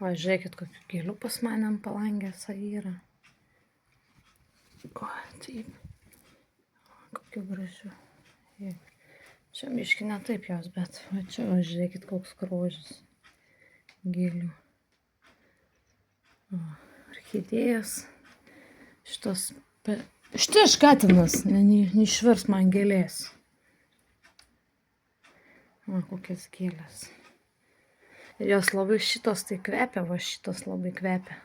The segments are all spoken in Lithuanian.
O, žiūrėkit, kokių gėlių pas mane ant palangės yra. O, taip. Kokių gražių. Čia biški ne taip jos, bet va čia, va, žiūrėkit, koks grožis gėlių. O, orchidėjas. Šitas katinas, neišvirs man gėlės. O, kokias gėlės. Ir jos labai šitos tai kvepia, va šitos labai kvepia.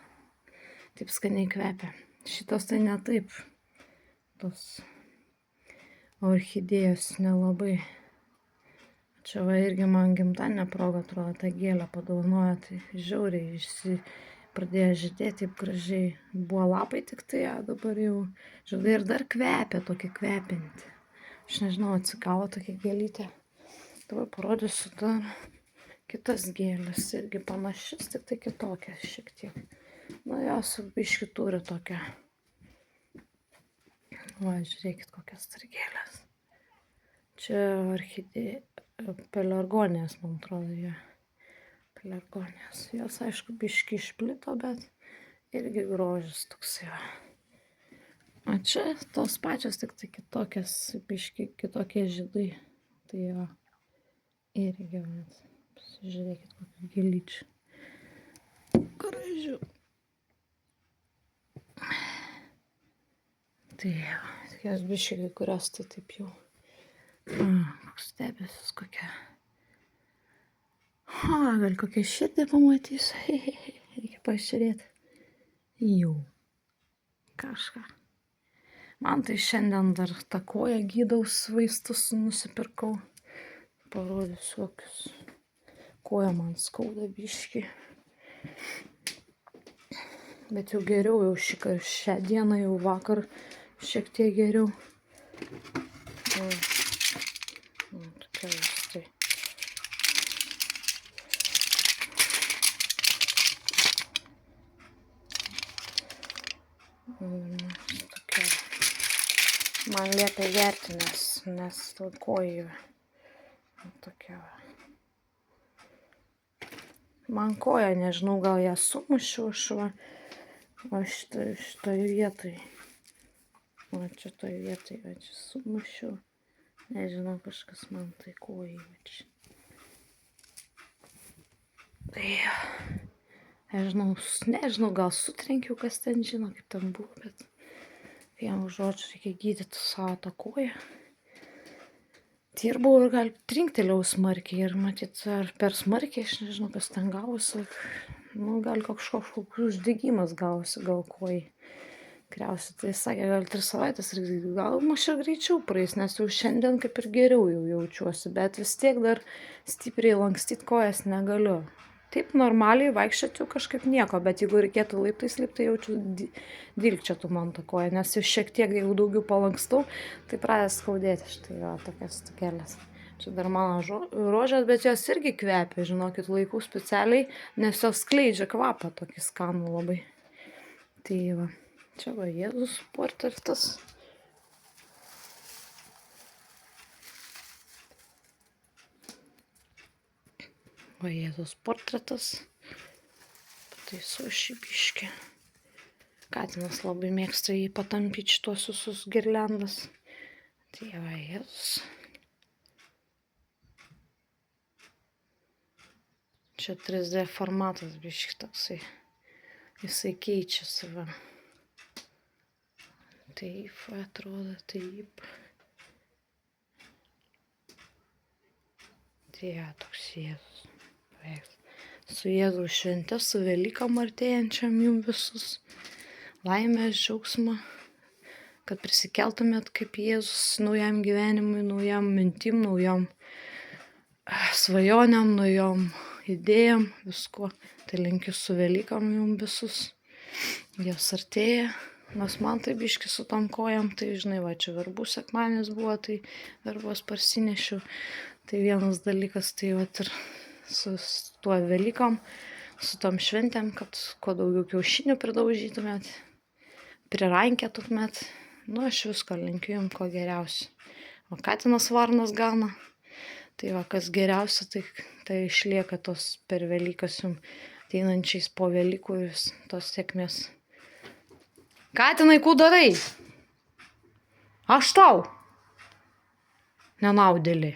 Taip skaniai kvepia. Šitos tai ne taip. Tos orchidėjos nelabai. Čia va irgi man gimtadienio proga atrodo tą gėlę padovanojo, tai žiauriai pradėjo žydėti taip gražiai. Buvo lapai tik tai, dabar jau žydai ir dar kvepia, tokia kvepianti. Aš nežinau, atsigavo tokia gėlytė. Dabar parodysiu dar kitas gėlės, irgi panašis, tik tai kitokias šiek tiek. Na, jos biški turi tokią. Va, žiūrėkit, kokias dar gėlės. Čia orchidėja, pelargonijos, man atrodo, jie. Pelargonijos. Jos, aišku, biški išplito, bet irgi grožis toksai. O čia tos pačios, tik tai kitokias, biški kitokie žydai. Tai jo, irgi, bet pasižiūrėkit, kokių gėlyčių. Gražių. Tai jo, jos biški kai kurios tai taip jau. Koks debesis kokia. Gal kokią širdį pamatysiu. Reikia pažiūrėti. Jau. Kažką. Man tai šiandien dar tą koją gydaus vaistus nusipirkau. Parodysiu kokius. Koja man skauda biški. Bet jau geriau, jau šią dieną, jau vakar šiek tiek geriau. Tokia vaistai. Tokia. Man liepia gerti, nes kojų. Tokia. Man koja, nežinau, gal ją sumušiau aš va. O šitoj vietoj. O čia toj vietoj, va čia sumušiau. Nežinau, kažkas man tai kojai va čia. Tai, nežinau, gal sutrenkiau, kas ten žino, kaip ten buvo, bet vienu žodžiu reikia gydyti savo tą koją. Dirbau ir gal trinktelėjau smarkiai ir matyt, ar per smarkiai, aš nežinau, kas ten gavosi. Nu, gal kažkoks uždegimas gavosi, gal kojai. Tikriausiai tai sakė, gal 3 savaitės ir gal mažai greičiau praeis, nes jau šiandien kaip ir geriau jau jaučiuosi, bet vis tiek dar stipriai lankstyti kojas negaliu. Taip normaliai vaikščioti jau kažkaip nieko, bet jeigu reikėtų laiptais lipti, jaučiu dilgčiotų man tą koją, nes jau šiek tiek jau daugiau palankstau, tai pradeda skaudėti štai jo tokias kelias. Čia dar mano rožės, bet jos irgi kvepia, žinokit, laikau specialiai, nes jos skleidžia kvapą tokį skanų labai. Tai va, čia va Jėzus portretas. Va Jėzus portretas. Pataisau šį biškį. Katinas labai mėgsta jį patampyti šitos visus girliandas. Tai va Jėzus. Čia 3D formatas biški toksai. Jisai keičiasi va. Taip, atrodo, taip. Tai ja, toks Jėzus. Su Jėzaus švente, su Velykam artėjančiam jums visus. Laimės, džiaugsmą, kad prisikeltumėt kaip Jėzus naujam gyvenimui, naujam mintim, naujam svajonėm, naujom idėjom, visko. Tai linkiu su Velykam jums visus. Jos artėja. Nes man tai biški su tom kojam, tai žinai, va čia verbų sekmadienis buvo, tai verbos parsinešiu. Tai vienas dalykas, tai va ir su tuo Velykam, su tom šventėm, kad kuo daugiau kiaušinių pridaužytumėt, prirankėtumėt. Nu, aš visko linkiu jums ko geriausia. O katinas varnas gana. Tai va, kas geriausia, tai išlieka tos per Velykas jums ateinančiais po Velykų ir tos sėkmės. Katinai, ko darai? Aš tau. Nenaudėlį.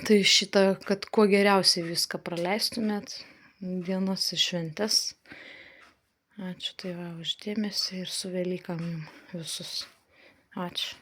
Tai šitą, kad kuo geriausiai viską praleistumėt, dienas ir šventes. Ačiū tai va už dėmesį ir su Velykam jums visus. Ačiū.